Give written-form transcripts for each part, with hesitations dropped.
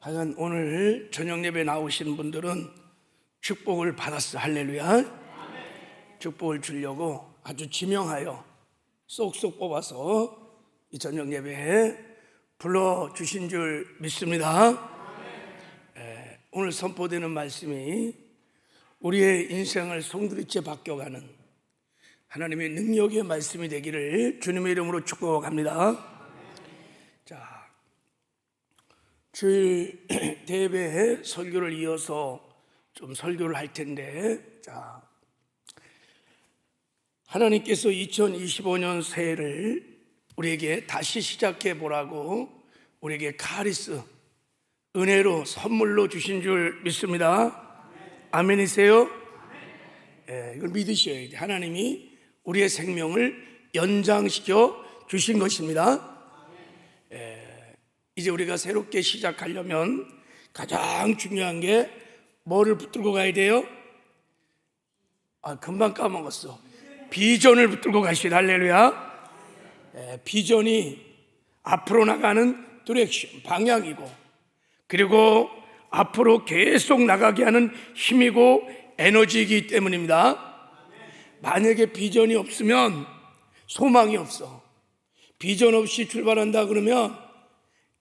하여간 오늘 저녁 예배 나오신 분들은 축복을 받았어. 할렐루야. 축복을 주려고 아주 지명하여 쏙쏙 뽑아서 이 저녁 예배에 불러주신 줄 믿습니다. 오늘 선포되는 말씀이 우리의 인생을 송두리째 바뀌어가는 하나님의 능력의 말씀이 되기를 주님의 이름으로 축복합니다. 자, 주일 대예배에 설교를 이어서 좀 설교를 할 텐데, 자, 하나님께서 2025년 새해를 우리에게 다시 시작해 보라고 우리에게 카리스, 은혜로 선물로 주신 줄 믿습니다. 아멘이세요? 이걸 믿으셔야 돼요. 하나님이 우리의 생명을 연장시켜 주신 것입니다. 이제 우리가 새롭게 시작하려면 가장 중요한 게 뭐를 붙들고 가야 돼요? 금방 까먹었어. 비전을 붙들고 가시다. 할렐루야. 비전이 앞으로 나가는 디렉션, 방향이고, 그리고 앞으로 계속 나가게 하는 힘이고 에너지이기 때문입니다. 만약에 비전이 없으면 소망이 없어. 비전 없이 출발한다 그러면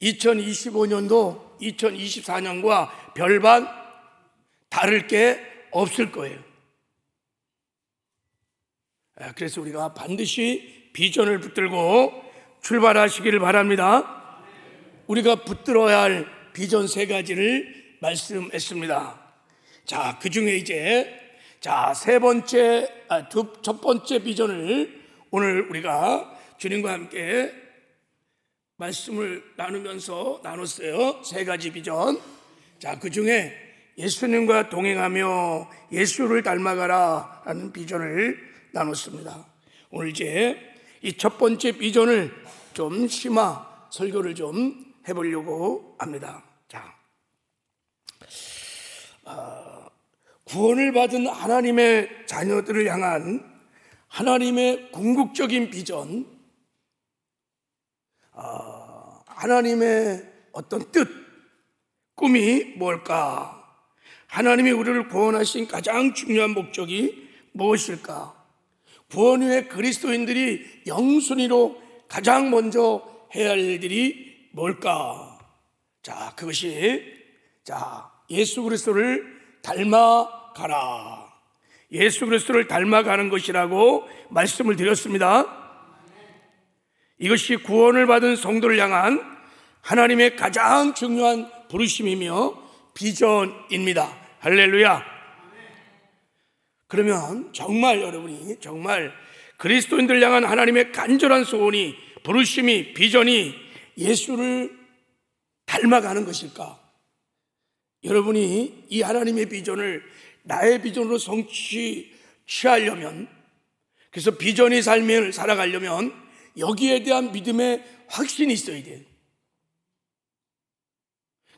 2025년도 2024년과 별반 다를 게 없을 거예요. 그래서 우리가 반드시 비전을 붙들고 출발하시기를 바랍니다. 우리가 붙들어야 할 비전 3가지를 말씀했습니다. 자, 그 중에 이제 첫 번째 비전을 오늘 우리가 주님과 함께 말씀을 나누면서 나눴어요. 3가지 비전. 자, 그 중에 예수님과 동행하며 예수를 닮아가라 라는 비전을 나눴습니다. 오늘 이제 이 첫 번째 비전을 좀 심화 설교를 좀 해보려고 합니다. 자, 구원을 받은 하나님의 자녀들을 향한 하나님의 궁극적인 비전, 하나님의 어떤 뜻, 꿈이 뭘까? 하나님이 우리를 구원하신 가장 중요한 목적이 무엇일까? 구원 후에 그리스도인들이 영순위로 가장 먼저 해야 할 일들이 뭘까? 자, 그것이 예수 그리스도를 닮아가라. 예수 그리스도를 닮아가는 것이라고 말씀을 드렸습니다. 이것이 구원을 받은 성도를 향한 하나님의 가장 중요한 부르심이며 비전입니다. 할렐루야. 그러면 정말 여러분이 정말 그리스도인들 향한 하나님의 간절한 소원이, 부르심이, 비전이 예수를 닮아가는 것일까? 여러분이 이 하나님의 비전을 나의 비전으로 성취하려면, 그래서 비전의 삶을 살아가려면 여기에 대한 믿음의 확신이 있어야 돼요.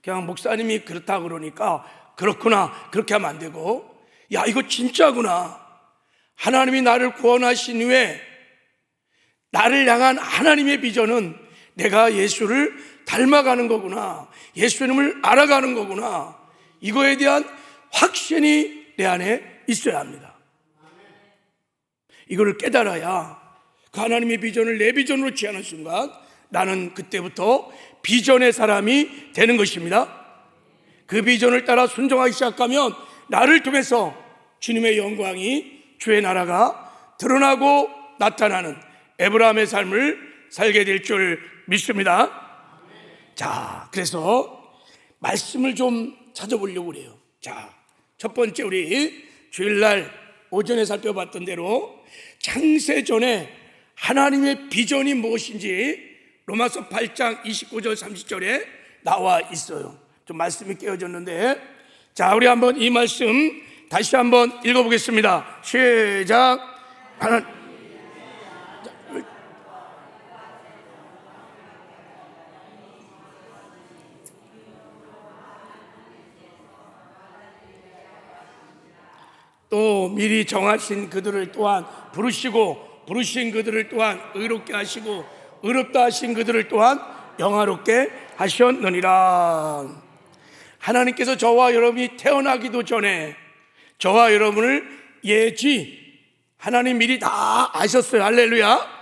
그냥 목사님이 그렇다 그러니까 그렇구나, 그렇게 하면 안 되고, 야, 이거 진짜구나. 하나님이 나를 구원하신 후에 나를 향한 하나님의 비전은 내가 예수를 닮아가는 거구나, 예수님을 알아가는 거구나, 이거에 대한 확신이 내 안에 있어야 합니다. 이거를 깨달아야 그 하나님의 비전을 내 비전으로 취하는 순간 나는 그때부터 비전의 사람이 되는 것입니다. 그 비전을 따라 순종하기 시작하면 나를 통해서 주님의 영광이, 주의 나라가 드러나고 나타나는 에브라함의 삶을 살게 될 줄 믿습니다. 자, 그래서 말씀을 좀 찾아보려고 그래요. 자, 첫 번째 우리 주일날 오전에 살펴봤던 대로 창세전에 하나님의 비전이 무엇인지 로마서 8장 29절 30절에 나와 있어요. 좀 말씀이 깨어졌는데, 자, 우리 한번 이 말씀 다시 한번 읽어보겠습니다. 시작. 또 미리 정하신 그들을 또한 부르시고, 부르신 그들을 또한 의롭게 하시고, 의롭다 하신 그들을 또한 영화롭게 하셨느니라. 하나님께서 저와 여러분이 태어나기도 전에 저와 여러분을 하나님 미리 다 아셨어요. 할렐루야.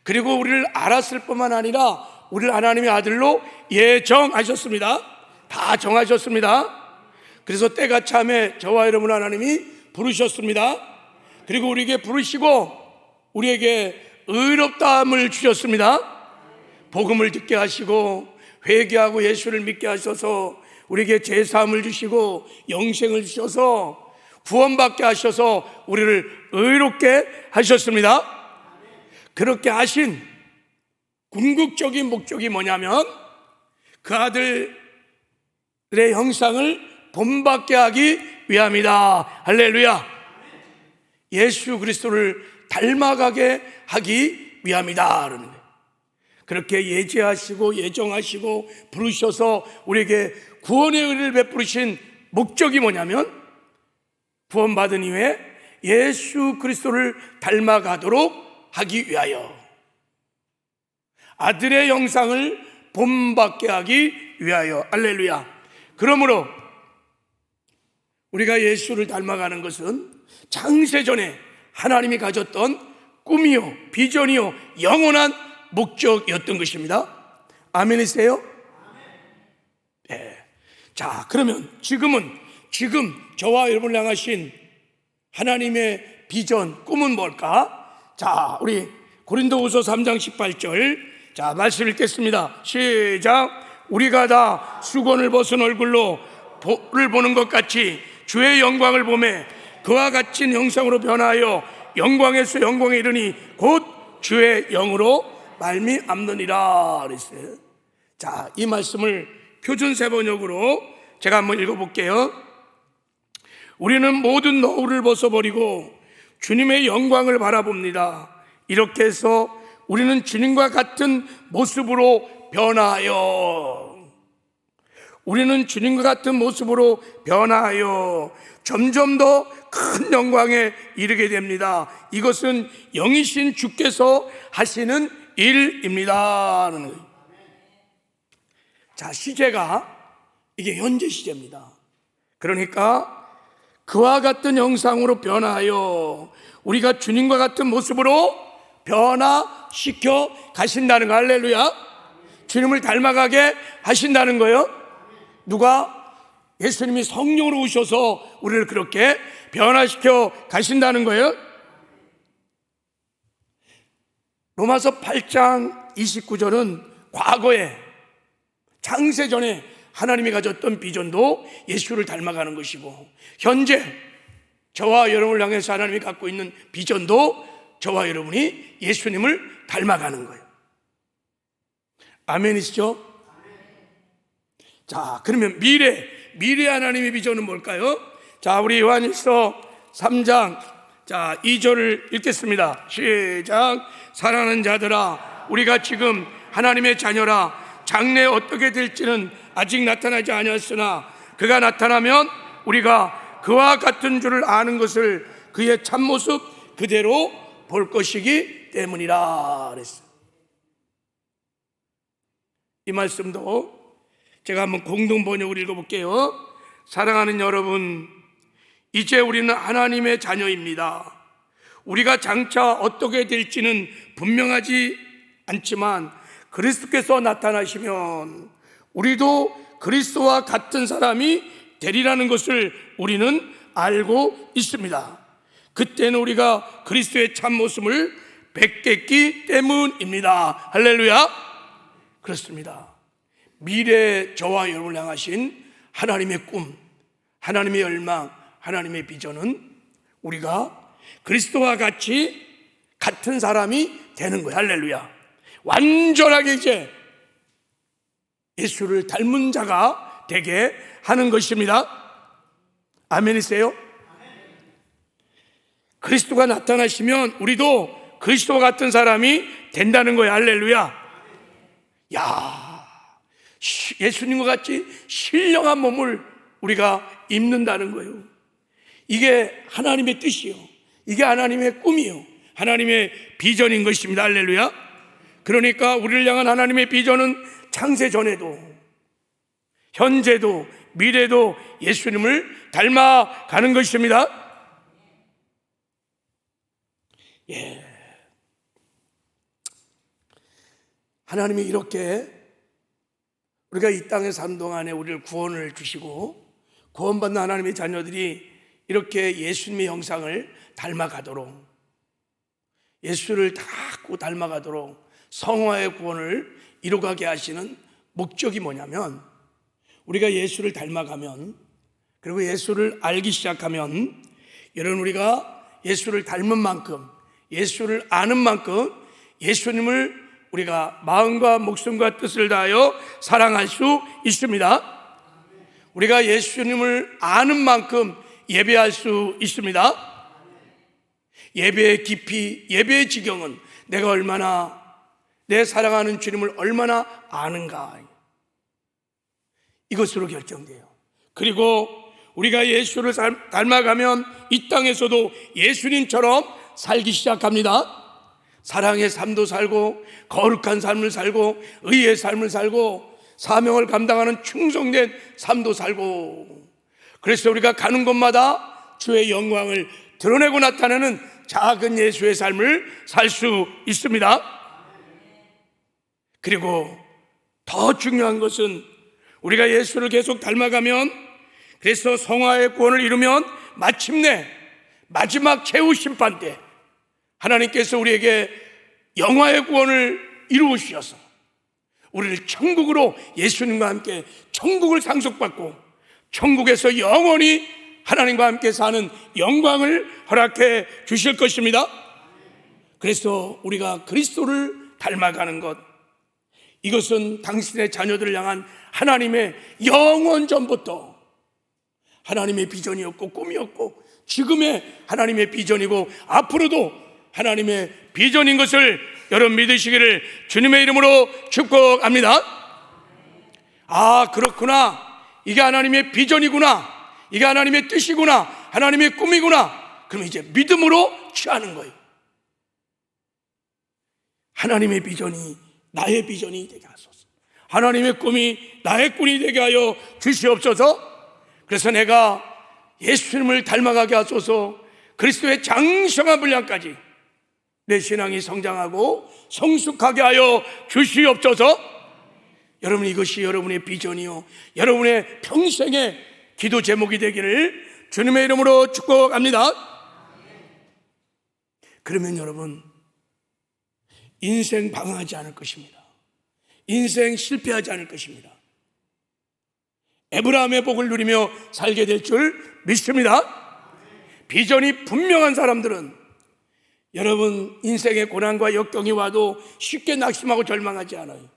그리고 우리를 알았을 뿐만 아니라 우리를 하나님의 아들로 예정하셨습니다. 다 정하셨습니다. 그래서 때가 참에 저와 여러분 하나님이 부르셨습니다. 그리고 우리에게 부르시고 우리에게 의롭다함을 주셨습니다. 복음을 듣게 하시고 회개하고 예수를 믿게 하셔서 우리에게 제사함을 주시고 영생을 주셔서 구원받게 하셔서 우리를 의롭게 하셨습니다. 그렇게 하신 궁극적인 목적이 뭐냐면 그 아들의 형상을 본받게 하기 위함이다. 할렐루야. 예수 그리스도를 닮아가게 하기 위함이다. 그러는 거예요. 그렇게 예지하시고 예정하시고 부르셔서 우리에게 구원의 은혜를 베푸신 목적이 뭐냐면 구원받은 이후에 예수 그리스도를 닮아가도록 하기 위하여 아들의 형상을 본받게 하기 위하여. 할렐루야. 그러므로 우리가 예수를 닮아가는 것은 창세전에 하나님이 가졌던 꿈이요 비전이요 영원한 목적이었던 것입니다. 아멘이세요? 네. 자, 그러면 지금 저와 여러분을 향하신 하나님의 비전 꿈은 뭘까? 자, 우리 고린도후서 3장 18절 자 말씀 읽겠습니다. 시작. 우리가 다 수건을 벗은 얼굴로 볼을 보는 것 같이 주의 영광을 보매 그와 같은 형상으로 변하여 영광에서 영광에 이르니 곧 주의 영으로 말미암느니라 그랬어요. 자, 이 말씀을 표준세번역으로 제가 한번 읽어볼게요. 우리는 모든 노후를 벗어버리고 주님의 영광을 바라봅니다. 이렇게 해서 우리는 주님과 같은 모습으로 변화하여 우리는 주님과 같은 모습으로 변화하여 점점 더 큰 영광에 이르게 됩니다. 이것은 영이신 주께서 하시는 일입니다. 자, 시제가 이게 현재 시제입니다. 그러니까 그와 같은 형상으로 변화하여 우리가 주님과 같은 모습으로 변화시켜 가신다는 거. 할렐루야. 주님을 닮아가게 하신다는 거예요. 누가? 예수님이 성령으로 오셔서 우리를 그렇게 변화시켜 가신다는 거예요. 로마서 8장 29절은 과거에 창세전에 하나님이 가졌던 비전도 예수를 닮아가는 것이고 현재 저와 여러분을 향해서 하나님이 갖고 있는 비전도 저와 여러분이 예수님을 닮아가는 거예요. 아멘이시죠? 자, 그러면 미래 하나님의 비전은 뭘까요? 자, 우리 요한일서 3장 자 2절을 읽겠습니다. 시작. 사랑하는 자들아, 우리가 지금 하나님의 자녀라. 장래에 어떻게 될지는 아직 나타나지 아니었으나 그가 나타나면 우리가 그와 같은 줄을 아는 것을 그의 참모습 그대로 볼 것이기 때문이라 그랬어요. 이 말씀도 제가 한번 공동 번역을 읽어볼게요. 사랑하는 여러분, 이제 우리는 하나님의 자녀입니다. 우리가 장차 어떻게 될지는 분명하지 않지만 그리스도께서 나타나시면 우리도 그리스도와 같은 사람이 되리라는 것을 우리는 알고 있습니다. 그때는 우리가 그리스도의 참모습을 뵙겠기 때문입니다. 할렐루야. 그렇습니다. 미래 저와 여러분을 향하신 하나님의 꿈, 하나님의 열망, 하나님의 비전은 우리가 그리스도와 같이 같은 사람이 되는 거예요. 할렐루야. 완전하게 이제 예수를 닮은 자가 되게 하는 것입니다. 아멘이세요? 그리스도가 나타나시면 우리도 그리스도와 같은 사람이 된다는 거예요. 할렐루야. 야, 예수님과 같이 신령한 몸을 우리가 입는다는 거예요. 이게 하나님의 뜻이요, 이게 하나님의 꿈이요, 하나님의 비전인 것입니다. 할렐루야. 그러니까 우리를 향한 하나님의 비전은 창세 전에도 현재도 미래도 예수님을 닮아가는 것입니다. 예. 하나님이 이렇게 우리가 이 땅에 사는 동안에 우리를 구원을 주시고 구원받는 하나님의 자녀들이 이렇게 예수님의 형상을 닮아가도록, 예수를 닦고 닮아가도록 성화의 구원을 이루어가게 하시는 목적이 뭐냐면, 우리가 예수를 닮아가면, 그리고 예수를 알기 시작하면, 여러분 우리가 예수를 닮은 만큼, 예수를 아는 만큼 예수님을 우리가 마음과 목숨과 뜻을 다하여 사랑할 수 있습니다. 우리가 예수님을 아는 만큼 예배할 수 있습니다. 예배의 깊이, 예배의 지경은 내가 얼마나 내 사랑하는 주님을 얼마나 아는가, 이것으로 결정돼요. 그리고 우리가 예수를 닮아가면 이 땅에서도 예수님처럼 살기 시작합니다. 사랑의 삶도 살고 거룩한 삶을 살고 의의 삶을 살고 사명을 감당하는 충성된 삶도 살고, 그래서 우리가 가는 곳마다 주의 영광을 드러내고 나타내는 작은 예수의 삶을 살 수 있습니다. 그리고 더 중요한 것은 우리가 예수를 계속 닮아가면, 그래서 성화의 구원을 이루면 마침내 마지막 최후 심판 때 하나님께서 우리에게 영화의 구원을 이루시어서 우리를 천국으로, 예수님과 함께 천국을 상속받고 천국에서 영원히 하나님과 함께 사는 영광을 허락해 주실 것입니다. 그래서 우리가 그리스도를 닮아가는 것, 이것은 당신의 자녀들을 향한 하나님의 영원 전부터 하나님의 비전이었고 꿈이었고 지금의 하나님의 비전이고 앞으로도 하나님의 비전인 것을 여러분 믿으시기를 주님의 이름으로 축복합니다. 아, 그렇구나, 이게 하나님의 비전이구나, 이게 하나님의 뜻이구나, 하나님의 꿈이구나. 그럼 이제 믿음으로 취하는 거예요. 하나님의 비전이 나의 비전이 되게 하소서, 하나님의 꿈이 나의 꿈이 되게 하여 주시옵소서. 그래서 내가 예수님을 닮아가게 하소서. 그리스도의 장성한 분량까지 내 신앙이 성장하고 성숙하게 하여 주시옵소서. 여러분, 이것이 여러분의 비전이요, 여러분의 평생의 기도 제목이 되기를 주님의 이름으로 축복합니다. 그러면 여러분, 인생 방황하지 않을 것입니다. 인생 실패하지 않을 것입니다. 에브라함의 복을 누리며 살게 될 줄 믿습니다. 비전이 분명한 사람들은 여러분 인생의 고난과 역경이 와도 쉽게 낙심하고 절망하지 않아요.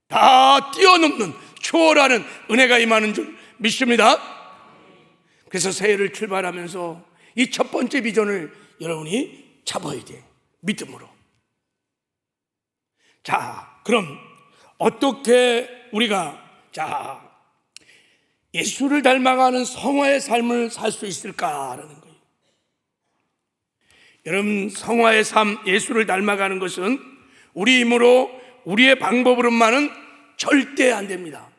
다 뛰어넘는, 초월하는 은혜가 임하는 줄 믿습니다. 그래서 새해를 출발하면서 이 첫 번째 비전을 여러분이 잡아야 돼요. 믿음으로. 자, 그럼 어떻게 우리가 예수를 닮아가는 성화의 삶을 살 수 있을까라는 거예요. 여러분, 성화의 삶, 예수를 닮아가는 것은 우리 힘으로, 우리의 방법으로만은 절대 안 됩니다.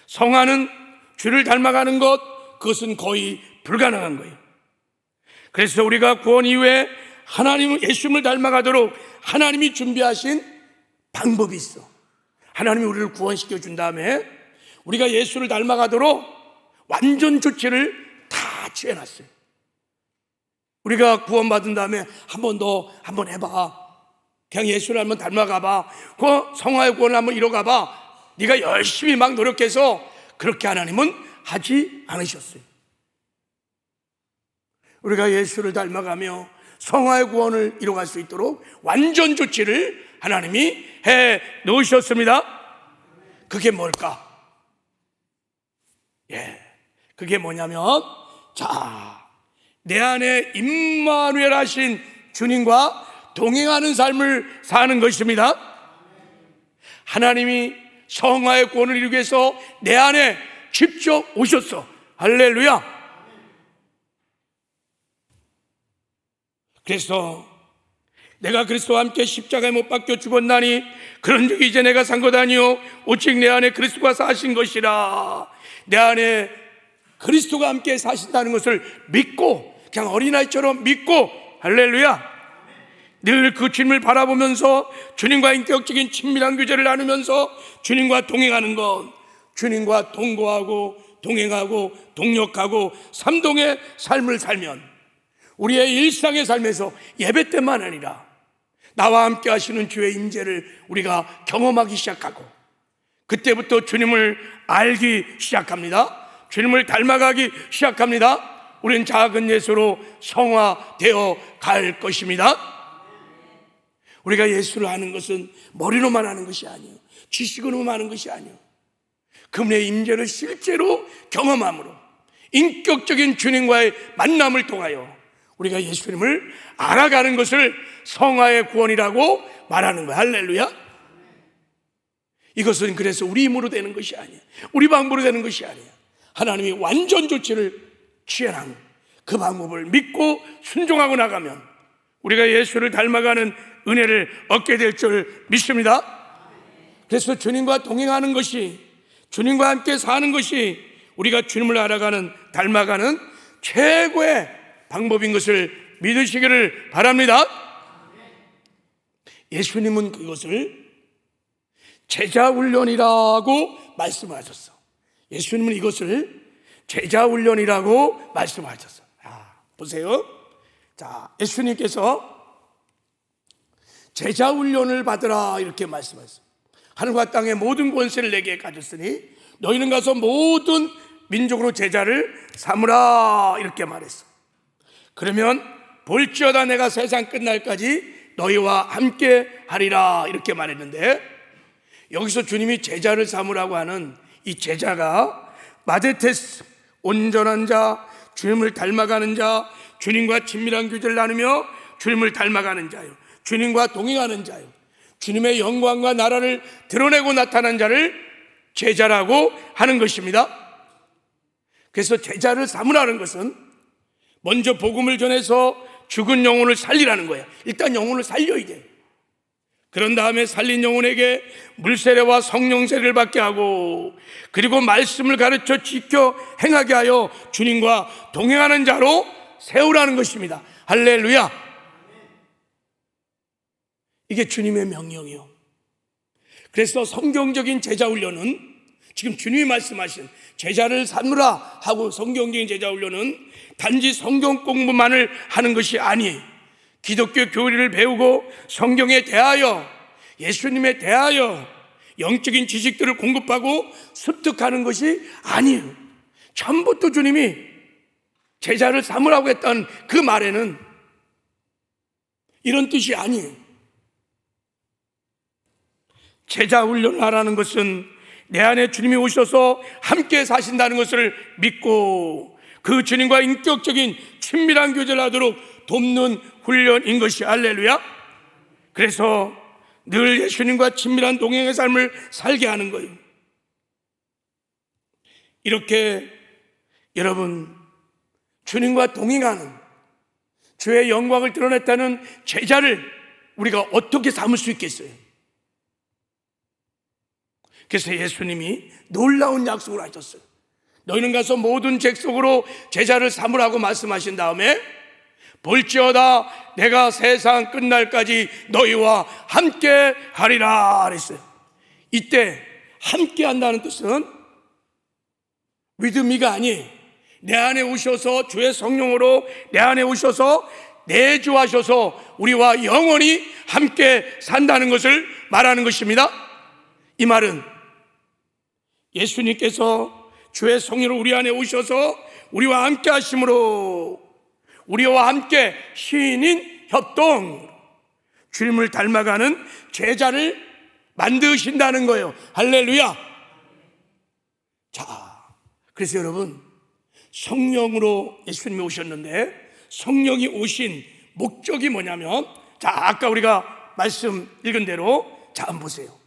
성화는 주를 닮아가는 것, 그것은 거의 불가능한 거예요. 그래서 우리가 구원 이후에 하나님, 예수님을 닮아가도록 하나님이 준비하신 방법이 있어. 하나님이 우리를 구원시켜 준 다음에 우리가 예수를 닮아가도록 완전 조치를 다 취해놨어요. 우리가 구원받은 다음에 한 번 더 한번 해봐. 그냥 예수를 한번 닮아가봐. 그 성화의 구원을 한번 이뤄가봐. 네가 열심히 막 노력해서, 그렇게 하나님은 하지 않으셨어요. 우리가 예수를 닮아가며 성화의 구원을 이뤄갈 수 있도록 완전 조치를 하나님이 해 놓으셨습니다. 그게 뭘까? 그게 뭐냐면, 내 안에 임마누엘 하신 주님과 동행하는 삶을 사는 것입니다. 하나님이 성화의 구원을 이루기 위해서 내 안에 직접 오셨어. 할렐루야. 그래서 내가 그리스도와 함께 십자가에 못 박혀 죽었나니 그런 적이 이제 내가 산 것 아니요 오직 내 안에 그리스도가 사신 것이라. 내 안에 그리스도가 함께 사신다는 것을 믿고, 그냥 어린아이처럼 믿고, 할렐루야, 늘 그 주님을 바라보면서 주님과 인격적인 친밀한 교제를 나누면서 주님과 동행하는 것, 주님과 동거하고 동행하고 동역하고 삼동의 삶을 살면 우리의 일상의 삶에서 예배 때만 아니라 나와 함께 하시는 주의 임재를 우리가 경험하기 시작하고, 그때부터 주님을 알기 시작합니다. 주님을 닮아가기 시작합니다. 우리는 작은 예수로 성화되어 갈 것입니다. 우리가 예수를 아는 것은 머리로만 아는 것이 아니에요. 지식으로만 아는 것이 아니에요. 그분의 임재를 실제로 경험함으로 인격적인 주님과의 만남을 통하여 우리가 예수님을 알아가는 것을 성화의 구원이라고 말하는 거야. 할렐루야. 이것은 그래서 우리 힘으로 되는 것이 아니에요. 우리 방법으로 되는 것이 아니에요. 하나님이 완전 조치를 취하는 그 방법을 믿고 순종하고 나가면 우리가 예수를 닮아가는 은혜를 얻게 될 줄 믿습니다. 그래서 주님과 동행하는 것이, 주님과 함께 사는 것이 우리가 주님을 알아가는, 닮아가는 최고의 방법인 것을 믿으시기를 바랍니다. 예수님은 그것을 제자훈련이라고 말씀하셨어. 예수님은 이것을 제자훈련이라고 말씀하셨어. 보세요. 자, 예수님께서 제자훈련을 받으라 이렇게 말씀하셨어요. 하늘과 땅의 모든 권세를 내게 가졌으니 너희는 가서 모든 민족으로 제자를 삼으라 이렇게 말했어. 그러면 볼지어다 내가 세상 끝날까지 너희와 함께 하리라 이렇게 말했는데, 여기서 주님이 제자를 삼으라고 하는 이 제자가 마데테스, 온전한 자, 주님을 닮아가는 자, 주님과 친밀한 교제를 나누며 주님을 닮아가는 자요, 주님과 동행하는 자요, 주님의 영광과 나라를 드러내고 나타난 자를 제자라고 하는 것입니다. 그래서 제자를 삼으라는 것은 먼저 복음을 전해서 죽은 영혼을 살리라는 거예요. 일단 영혼을 살려야 돼. 그런 다음에 살린 영혼에게 물세례와 성령 세례를 받게 하고, 그리고 말씀을 가르쳐 지켜 행하게 하여 주님과 동행하는 자로 세우라는 것입니다. 할렐루야. 이게 주님의 명령이요. 그래서 성경적인 제자훈련은, 지금 주님이 말씀하신 제자를 삼으라 하고 성경적인 제자훈련은 단지 성경 공부만을 하는 것이 아니에요. 기독교 교리를 배우고 성경에 대하여, 예수님에 대하여 영적인 지식들을 공급하고 습득하는 것이 아니에요. 처음부터 주님이 제자를 삼으라고 했던 그 말에는 이런 뜻이 아니에요. 제자 훈련을 하라는 것은 내 안에 주님이 오셔서 함께 사신다는 것을 믿고 그 주님과 인격적인 친밀한 교제를 하도록 돕는 훈련인 것이, 할렐루야. 그래서 늘 예수님과 친밀한 동행의 삶을 살게 하는 거예요. 이렇게 여러분, 주님과 동행하는, 주의 영광을 드러냈다는 제자를 우리가 어떻게 삼을 수 있겠어요? 그래서 예수님이 놀라운 약속을 하셨어요. 너희는 가서 모든 족속으로 제자를 삼으라고 말씀하신 다음에 볼지어다 내가 세상 끝날까지 너희와 함께 하리라 그랬어요. 이때 함께 한다는 뜻은 믿음이가 아니에요. 내 안에 오셔서 주의 성령으로 내 안에 오셔서 내주하셔서 우리와 영원히 함께 산다는 것을 말하는 것입니다. 이 말은 예수님께서 주의 성령으로 우리 안에 오셔서 우리와 함께 하심으로 우리와 함께 신인 협동, 주님을 닮아가는 제자를 만드신다는 거예요. 할렐루야. 자, 그래서 여러분, 성령으로 예수님이 오셨는데 성령이 오신 목적이 뭐냐면, 자, 아까 우리가 말씀 읽은 대로 자, 한번 보세요.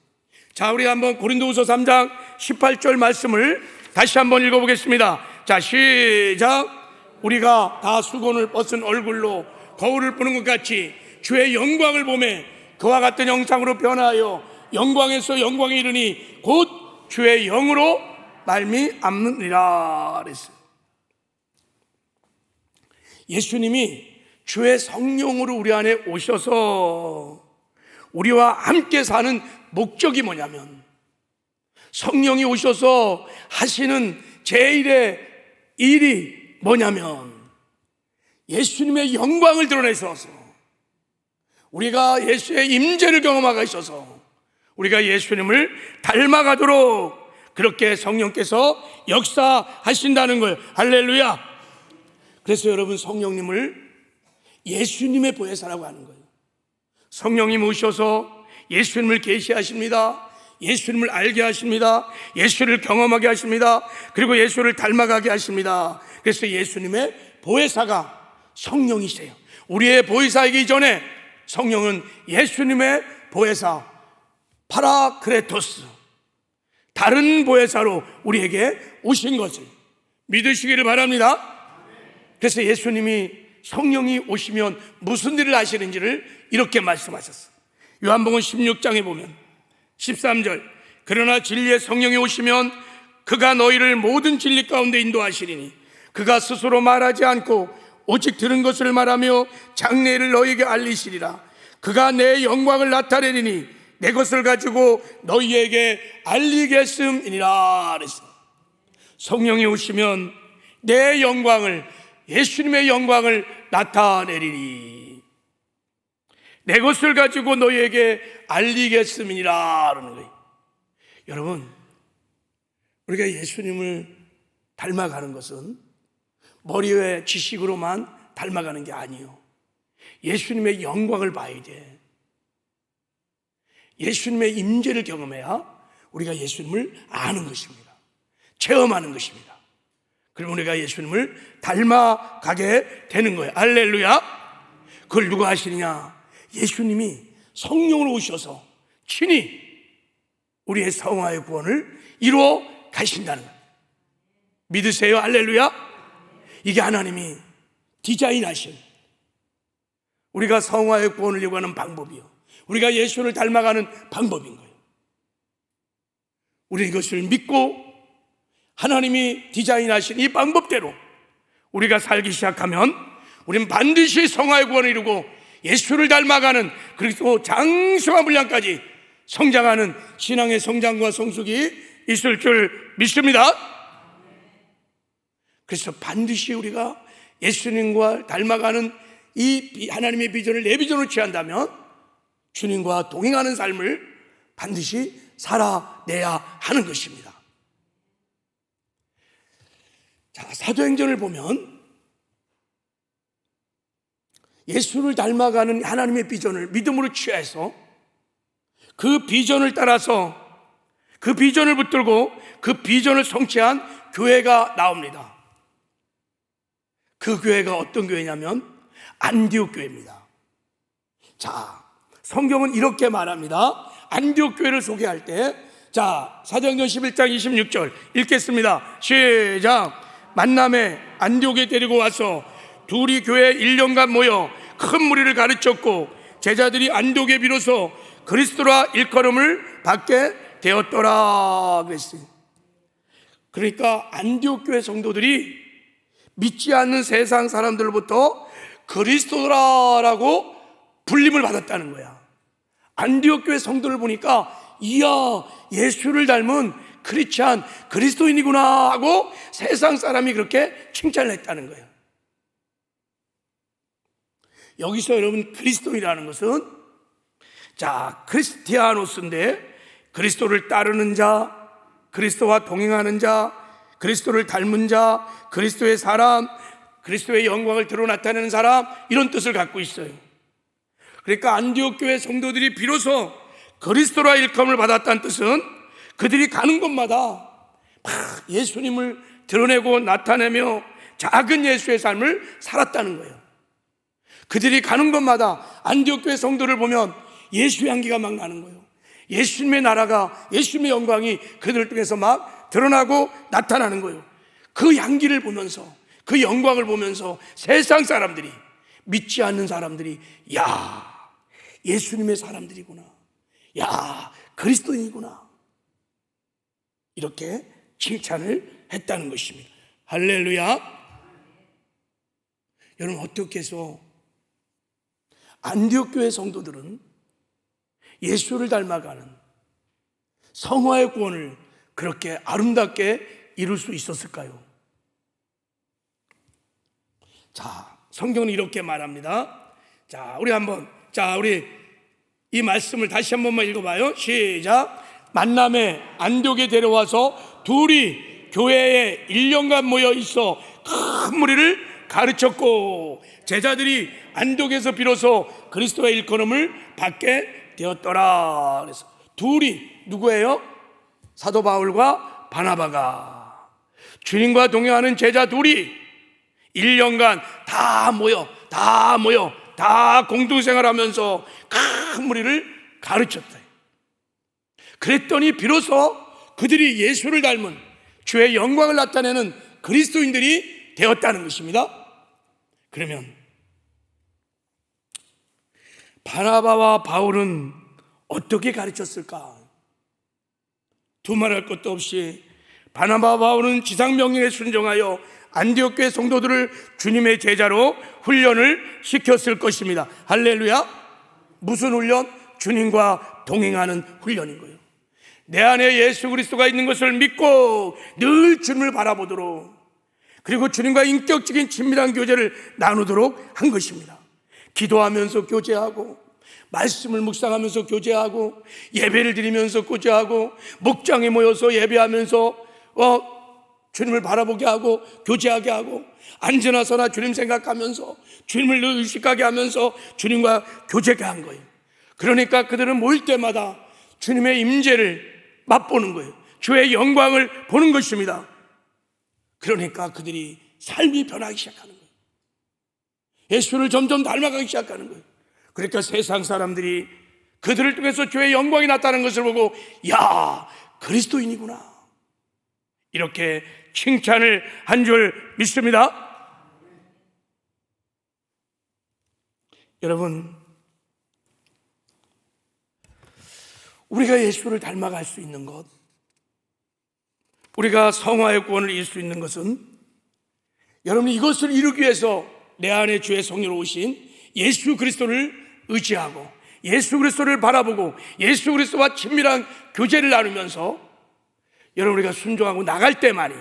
자, 우리가 한번 고린도후서 3장 18절 말씀을 다시 한번 읽어보겠습니다. 자, 시작. 우리가 다 수건을 벗은 얼굴로 거울을 보는 것 같이 주의 영광을 보매 그와 같은 형상으로 변하여 영광에서 영광에 이르니 곧 주의 영으로 말미암느니라 그랬어요. 예수님이 주의 성령으로 우리 안에 오셔서 우리와 함께 사는 목적이 뭐냐면, 성령이 오셔서 하시는 제일의 일이 뭐냐면 예수님의 영광을 드러내셔서 우리가 예수의 임재를 경험하게 하셔서 우리가 예수님을 닮아가도록 그렇게 성령께서 역사하신다는 거예요. 할렐루야. 그래서 여러분, 성령님을 예수님의 보혜사라고 하는 거예요. 성령님 오셔서 예수님을 계시하십니다. 예수님을 알게 하십니다. 예수를 경험하게 하십니다. 그리고 예수를 닮아가게 하십니다. 그래서 예수님의 보혜사가 성령이세요. 우리의 보혜사이기 전에 성령은 예수님의 보혜사 파라크레토스, 다른 보혜사로 우리에게 오신 것을 믿으시기를 바랍니다. 그래서 예수님이 성령이 오시면 무슨 일을 하시는지를 이렇게 말씀하셨어요. 요한복음 16장에 보면 13절, 그러나 진리의 성령이 오시면 그가 너희를 모든 진리 가운데 인도하시리니 그가 스스로 말하지 않고 오직 들은 것을 말하며 장래를 너희에게 알리시리라. 그가 내 영광을 나타내리니 내 것을 가지고 너희에게 알리겠음이니라 그랬어요. 성령이 오시면 내 영광을, 예수님의 영광을 나타내리니 내 것을 가지고 너희에게 알리겠음이니라 그러는 거예요. 여러분, 우리가 예수님을 닮아가는 것은 머리의 지식으로만 닮아가는 게 아니에요. 예수님의 영광을 봐야 돼. 예수님의 임재를 경험해야 우리가 예수님을 아는 것입니다. 체험하는 것입니다. 그럼 우리가 예수님을 닮아가게 되는 거예요. 할렐루야. 그걸 누가 하시느냐? 예수님이 성령으로 오셔서 친히 우리의 성화의 구원을 이루어 가신다는 거예요. 믿으세요? 할렐루야. 이게 하나님이 디자인하신, 우리가 성화의 구원을 요구하는 방법이요, 우리가 예수를 닮아가는 방법인 거예요. 우리 이것을 믿고 하나님이 디자인하신 이 방법대로 우리가 살기 시작하면 우리는 반드시 성화의 구원을 이루고 예수를 닮아가는, 그리고 장성한 분량까지 성장하는 신앙의 성장과 성숙이 있을 줄 믿습니다. 그래서 반드시 우리가 예수님과 닮아가는 이 하나님의 비전을 내 비전으로 취한다면 주님과 동행하는 삶을 반드시 살아내야 하는 것입니다. 자, 사도행전을 보면 예수를 닮아가는 하나님의 비전을 믿음으로 취해서 그 비전을 따라서 그 비전을 붙들고 그 비전을 성취한 교회가 나옵니다. 그 교회가 어떤 교회냐면 안디옥 교회입니다. 자, 성경은 이렇게 말합니다. 안디옥 교회를 소개할 때, 자, 사도행전 11장 26절 읽겠습니다. 시작. 만남에 안디옥에 데리고 와서 둘이 교회에 1년간 모여 큰 무리를 가르쳤고 제자들이 안디옥에 비로소 그리스도라 일컬음을 받게 되었더라 그랬어요. 그러니까 안디옥 교회 성도들이 믿지 않는 세상 사람들로부터 그리스도라라고 불림을 받았다는 거야. 안디옥 교회 성도를 보니까 이야, 예수를 닮은 크리스찬, 그리스도인이구나 하고 세상 사람이 그렇게 칭찬을 했다는 거예요. 여기서 여러분, 그리스도인이라는 것은, 자, 크리스티아노스인데 그리스도를 따르는 자, 그리스도와 동행하는 자, 그리스도를 닮은 자, 그리스도의 사람, 그리스도의 영광을 드러 나타내는 사람, 이런 뜻을 갖고 있어요. 그러니까 안디옥 교회 성도들이 비로소 그리스도라 일컬음을 받았다는 뜻은 그들이 가는 곳마다 막 예수님을 드러내고 나타내며 작은 예수의 삶을 살았다는 거예요. 그들이 가는 곳마다 안디옥 교회 성도를 보면 예수의 향기가 막 나는 거예요. 예수님의 나라가, 예수님의 영광이 그들 중에서 막 드러나고 나타나는 거예요. 그 향기를 보면서, 그 영광을 보면서 세상 사람들이, 믿지 않는 사람들이 야, 예수님의 사람들이구나, 야, 그리스도인이구나, 이렇게 칭찬을 했다는 것입니다. 할렐루야. 여러분, 어떻게 해서 안디옥 교회 성도들은 예수를 닮아가는 성화의 구원을 그렇게 아름답게 이룰 수 있었을까요? 자, 성경은 이렇게 말합니다. 우리 이 말씀을 다시 한 번만 읽어봐요. 시작. 만남에 안디옥에 데려와서 둘이 교회에 1년간 모여 있어 큰 무리를 가르쳤고 제자들이 안디옥에서 비로소 그리스도의 일컬음을 받게 되었더라. 그래서 둘이 누구예요? 사도 바울과 바나바가, 주님과 동행하는 제자 둘이 1년간 다 모여 다 공동생활하면서 큰 무리를 가르쳤다. 그랬더니 비로소 그들이 예수를 닮은 주의 영광을 나타내는 그리스도인들이 되었다는 것입니다. 그러면 바나바와 바울은 어떻게 가르쳤을까? 두말할 것도 없이 바나바와 바울은 지상명령에 순종하여 안디옥 교회 성도들을 주님의 제자로 훈련을 시켰을 것입니다. 할렐루야. 무슨 훈련? 주님과 동행하는 훈련인 거예요. 내 안에 예수 그리스도가 있는 것을 믿고 늘 주님을 바라보도록, 그리고 주님과 인격적인 친밀한 교제를 나누도록 한 것입니다. 기도하면서 교제하고, 말씀을 묵상하면서 교제하고, 예배를 드리면서 교제하고, 목장에 모여서 예배하면서 주님을 바라보게 하고 교제하게 하고, 앉으나 서나 주님 생각하면서 주님을 늘 의식하게 하면서 주님과 교제하게 한 거예요. 그러니까 그들은 모일 때마다 주님의 임재를 맛보는 거예요. 주의 영광을 보는 것입니다. 그러니까 그들이 삶이 변하기 시작하는 거예요. 예수를 점점 닮아가기 시작하는 거예요. 그러니까 세상 사람들이 그들을 통해서 주의 영광이 나타나는 것을 보고 야, 그리스도인이구나, 이렇게 칭찬을 한 줄 믿습니다. 여러분, 우리가 예수를 닮아갈 수 있는 것, 우리가 성화의 구원을 이룰 수 있는 것은, 여러분, 이것을 이루기 위해서 내 안에 주의 성령으로 오신 예수 그리스도를 의지하고 예수 그리스도를 바라보고 예수 그리스도와 친밀한 교제를 나누면서 여러분, 우리가 순종하고 나갈 때만이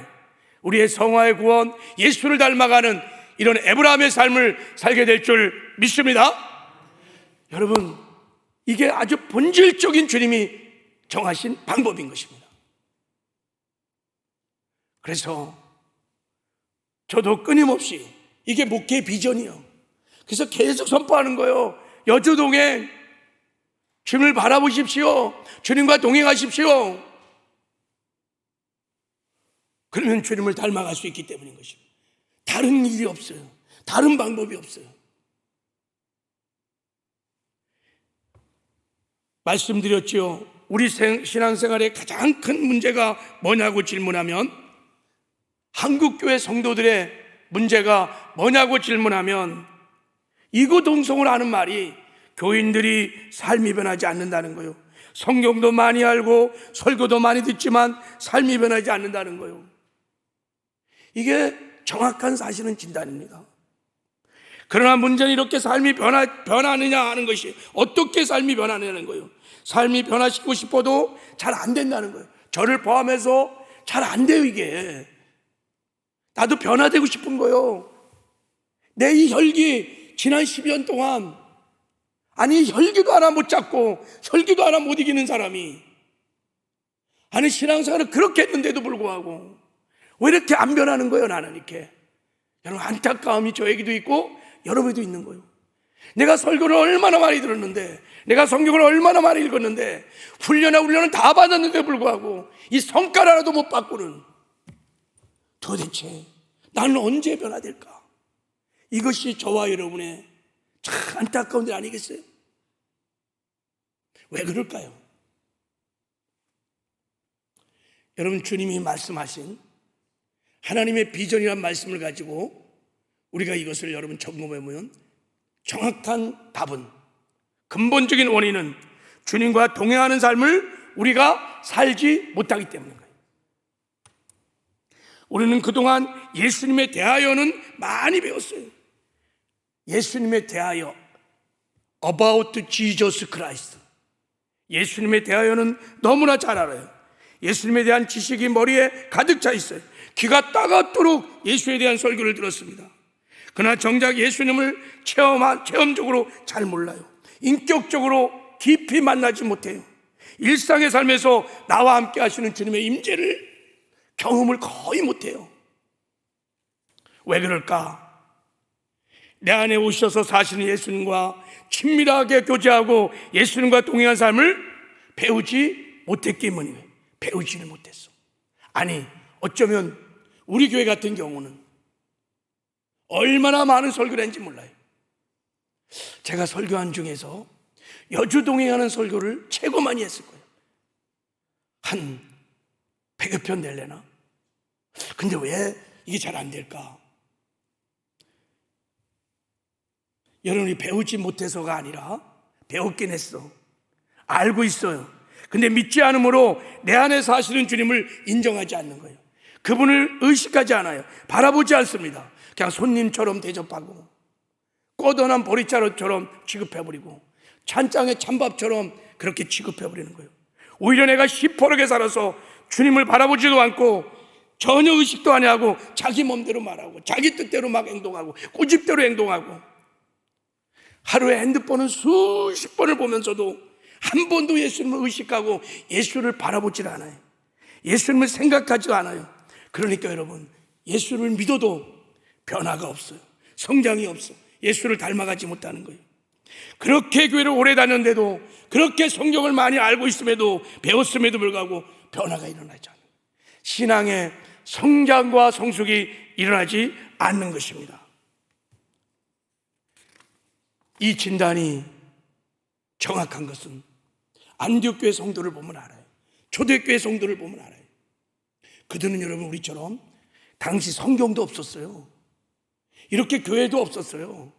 우리의 성화의 구원, 예수를 닮아가는 이런 에브라임의 삶을 살게 될 줄 믿습니다. 여러분, 이게 아주 본질적인 주님이 정하신 방법인 것입니다. 그래서 저도 끊임없이 이게 목회 비전이요, 그래서 계속 선포하는 거예요. 여주동행, 주님을 바라보십시오. 주님과 동행하십시오. 그러면 주님을 닮아갈 수 있기 때문인 것입니다. 다른 일이 없어요. 다른 방법이 없어요. 말씀드렸죠. 우리 신앙생활의 가장 큰 문제가 뭐냐고 질문하면, 한국교회 성도들의 문제가 뭐냐고 질문하면 이구동성을 하는 말이 교인들이 삶이 변하지 않는다는 거예요. 성경도 많이 알고 설교도 많이 듣지만 삶이 변하지 않는다는 거예요. 이게 정확한 사실은 진단입니다. 그러나 문제는 이렇게 삶이 변하느냐 하는 것이, 어떻게 삶이 변하느냐는 거예요. 삶이 변화시키고 싶어도 잘 안 된다는 거예요. 저를 포함해서 잘 안 돼요. 이게 나도 변화되고 싶은 거예요. 내 이 혈기 지난 12년 동안, 아니 혈기도 하나 못 잡고 혈기도 하나 못 이기는 사람이, 아니 신앙생활을 그렇게 했는데도 불구하고 왜 이렇게 안 변하는 거예요? 나는 이렇게, 여러분, 안타까움이 저에게도 있고 여러분에도 있는 거예요. 내가 설교를 얼마나 많이 들었는데, 내가 성경을 얼마나 많이 읽었는데, 훈련은 다 받았는데 불구하고 이 성깔 하나도 못 받고는 도대체 나는 언제 변화될까? 이것이 저와 여러분의 참 안타까운 일 아니겠어요? 왜 그럴까요? 여러분, 주님이 말씀하신 하나님의 비전이란 말씀을 가지고 우리가 이것을 여러분 점검해 보면 정확한 답은, 근본적인 원인은 주님과 동행하는 삶을 우리가 살지 못하기 때문인 거예요. 우리는 그동안 예수님에 대하여는 많이 배웠어요. 예수님에 대하여, about Jesus Christ, 예수님에 대하여는 너무나 잘 알아요. 예수님에 대한 지식이 머리에 가득 차 있어요. 귀가 따갑도록 예수에 대한 설교를 들었습니다. 그러나 정작 예수님을 체험적으로 잘 몰라요. 인격적으로 깊이 만나지 못해요. 일상의 삶에서 나와 함께 하시는 주님의 임재를, 경험을 거의 못해요. 왜 그럴까? 내 안에 오셔서 사시는 예수님과 친밀하게 교제하고 예수님과 동행한 삶을 배우지 못했기 때문이에요. 배우지를 못했어. 아니, 어쩌면 우리 교회 같은 경우는 얼마나 많은 설교를 했는지 몰라요. 제가 설교한 중에서 여주 동행하는 설교를 최고 많이 했을 거예요. 한 100여 편 될래나? 근데 왜 이게 잘 안 될까? 여러분이 배우지 못해서가 아니라 배웠긴 했어. 알고 있어요. 근데 믿지 않으므로 내 안에 사시는 주님을 인정하지 않는 거예요. 그분을 의식하지 않아요. 바라보지 않습니다. 그냥 손님처럼 대접하고, 꺼던한 보리자루처럼 취급해버리고, 찬장의 찬밥처럼 그렇게 취급해버리는 거예요. 오히려 내가 시퍼렇게 살아서 주님을 바라보지도 않고 전혀 의식도 안 하고 자기 몸대로 말하고 자기 뜻대로 막 행동하고 고집대로 행동하고, 하루에 핸드폰은 수십 번을 보면서도 한 번도 예수님을 의식하고 예수를 바라보질 않아요. 예수님을 생각하지도 않아요. 그러니까 여러분, 예수를 믿어도 변화가 없어요. 성장이 없어요. 예수를 닮아가지 못하는 거예요. 그렇게 교회를 오래 다녔는데도, 그렇게 성경을 많이 알고 있음에도, 배웠음에도 불구하고 변화가 일어나지 않아요. 신앙의 성장과 성숙이 일어나지 않는 것입니다. 이 진단이 정확한 것은 안디옥교회 성도를 보면 알아요. 초대교회 성도를 보면 알아요. 그들은 여러분 우리처럼 당시 성경도 없었어요. 이렇게 교회도 없었어요.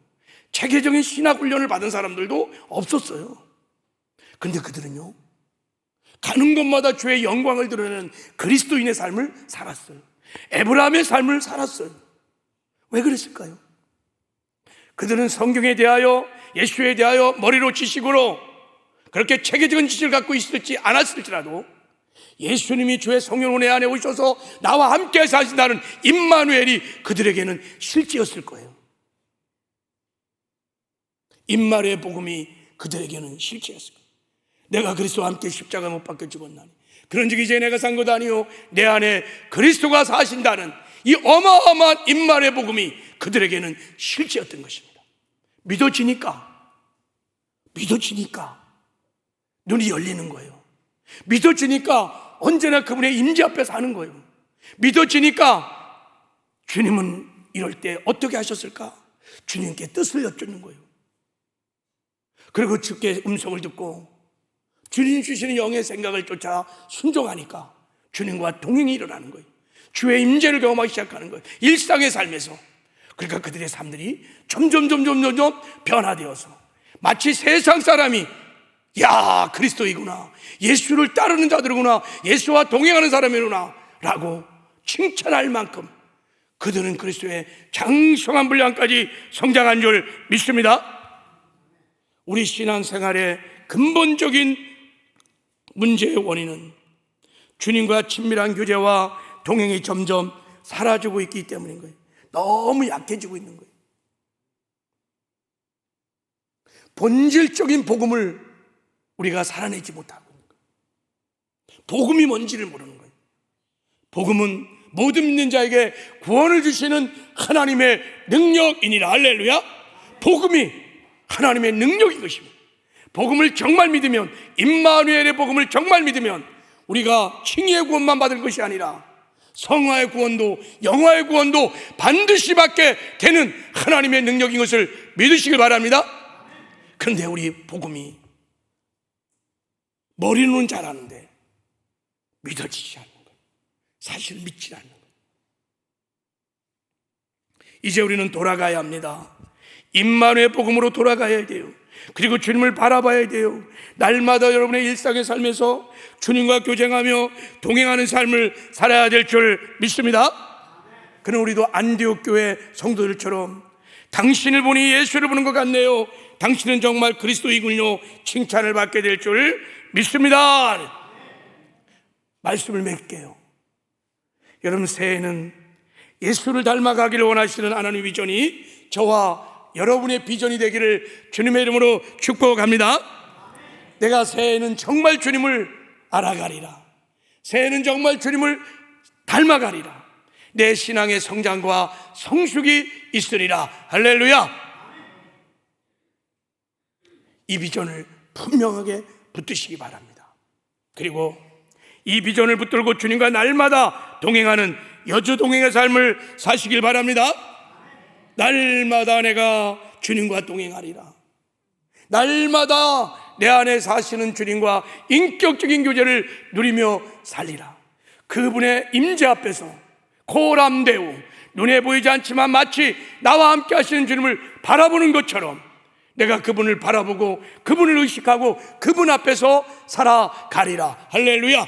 체계적인 신학훈련을 받은 사람들도 없었어요. 근데 그들은요, 가는 곳마다 주의 영광을 드러내는 그리스도인의 삶을 살았어요. 에브라함의 삶을 살았어요. 왜 그랬을까요? 그들은 성경에 대하여, 예수에 대하여 머리로 지식으로 그렇게 체계적인 지식을 갖고 있을지 않았을지라도 예수님이 주의 성령을 내 안에 오셔서 나와 함께 사신다는 임마누엘이 그들에게는 실제였을 거예요. 임마누엘의 복음이 그들에게는 실제였을 거예요. 내가 그리스도와 함께 십자가 못 박혀 죽었나니 그런즉 이제 내가 산 것 아니요 내 안에 그리스도가 사신다는 이 어마어마한 임마누엘의 복음이 그들에게는 실제였던 것입니다. 믿어지니까 눈이 열리는 거예요. 믿어지니까 언제나 그분의 임재 앞에 사는 거예요. 믿어지니까 주님은 이럴 때 어떻게 하셨을까? 주님께 뜻을 여쭙는 거예요. 그리고 주께 음성을 듣고 주님 주시는 영의 생각을 쫓아 순종하니까 주님과 동행이 일어나는 거예요. 주의 임재를 경험하기 시작하는 거예요. 일상의 삶에서. 그러니까 그들의 삶들이 점점 변화되어서 마치 세상 사람이 야, 그리스도이구나, 예수를 따르는 자들이구나, 예수와 동행하는 사람이구나 라고 칭찬할 만큼 그들은 그리스도의 장성한 분량까지 성장한 줄 믿습니다. 우리 신앙생활의 근본적인 문제의 원인은 주님과 친밀한 교제와 동행이 점점 사라지고 있기 때문인 거예요. 너무 약해지고 있는 거예요. 본질적인 복음을 우리가 살아내지 못하고 있는 거예요. 복음이 뭔지를 모르는 거예요. 복음은 모든 믿는 자에게 구원을 주시는 하나님의 능력이니라. 할렐루야. 복음이 하나님의 능력인 것입니다. 복음을 정말 믿으면, 임마누엘의 복음을 정말 믿으면 우리가 칭의의 구원만 받을 것이 아니라 성화의 구원도 영화의 구원도 반드시 받게 되는 하나님의 능력인 것을 믿으시길 바랍니다. 그런데 우리 복음이 머리로는 잘 아는데 믿어지지 않는 거예요. 사실 믿지 않는 거예요. 이제 우리는 돌아가야 합니다. 임마누엘 복음으로 돌아가야 돼요. 그리고 주님을 바라봐야 돼요. 날마다 여러분의 일상의 삶에서 주님과 교쟁하며 동행하는 삶을 살아야 될 줄 믿습니다. 그럼 우리도 안디옥 교회 성도들처럼 당신을 보니 예수를 보는 것 같네요, 당신은 정말 그리스도이군요, 칭찬을 받게 될 줄 믿습니다. 말씀을 맺게요. 여러분, 새해에는 예수를 닮아가기를 원하시는 하나님의 비전이 저와 여러분의 비전이 되기를 주님의 이름으로 축복합니다. 내가 새해에는 정말 주님을 알아가리라. 새해에는 정말 주님을 닮아가리라. 내 신앙의 성장과 성숙이 있으리라. 할렐루야. 이 비전을 분명하게 붙드시기 바랍니다. 그리고 이 비전을 붙들고 주님과 날마다 동행하는 여주 동행의 삶을 사시길 바랍니다. 날마다 내가 주님과 동행하리라. 날마다 내 안에 사시는 주님과 인격적인 교제를 누리며 살리라. 그분의 임재 앞에서 고람되고 눈에 보이지 않지만 마치 나와 함께 하시는 주님을 바라보는 것처럼 내가 그분을 바라보고 그분을 의식하고 그분 앞에서 살아가리라. 할렐루야.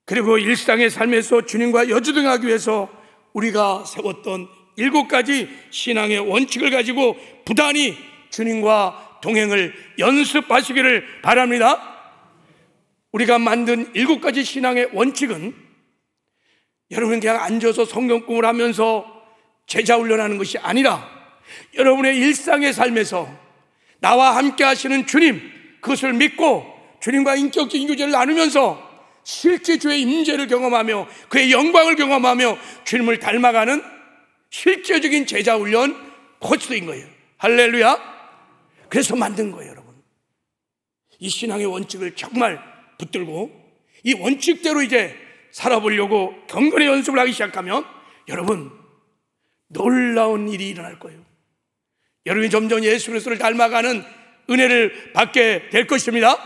그리고 일상의 삶에서 주님과 여주등하기 위해서 우리가 세웠던 7가지 신앙의 원칙을 가지고 부단히 주님과 동행을 연습하시기를 바랍니다. 우리가 만든 7가지 신앙의 원칙은 여러분 그냥 앉아서 성경공부를 하면서 제자 훈련하는 것이 아니라 여러분의 일상의 삶에서 나와 함께 하시는 주님, 그것을 믿고 주님과 인격적인 교제를 나누면서 실제 주의 임재를 경험하며 그의 영광을 경험하며 주님을 닮아가는 실제적인 제자 훈련 코스인 거예요. 할렐루야. 그래서 만든 거예요. 여러분, 이 신앙의 원칙을 정말 붙들고 이 원칙대로 이제 살아보려고 경건의 연습을 하기 시작하면 여러분, 놀라운 일이 일어날 거예요. 여러분이 점점 예수 그리스도를 닮아가는 은혜를 받게 될 것입니다.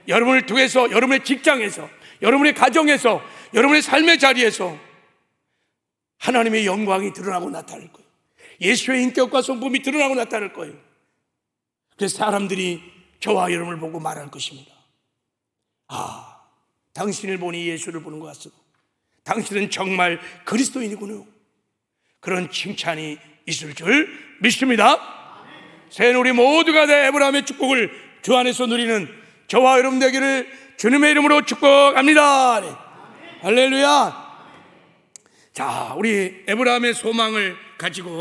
여러분을 통해서 여러분의 직장에서, 여러분의 가정에서, 여러분의 삶의 자리에서 하나님의 영광이 드러나고 나타날 거예요. 예수의 인격과 성품이 드러나고 나타날 거예요. 그래서 사람들이 저와 여러분을 보고 말할 것입니다. 아, 당신을 보니 예수를 보는 것 같소. 당신은 정말 그리스도인이군요. 그런 칭찬이 있을 줄 믿습니다. 새해는 우리 모두가 다 에브라임의 축복을 주 안에서 누리는 저와 여러분 되기를 주님의 이름으로 축복합니다. 네. 할렐루야. 자, 우리 에브라임의 소망을 가지고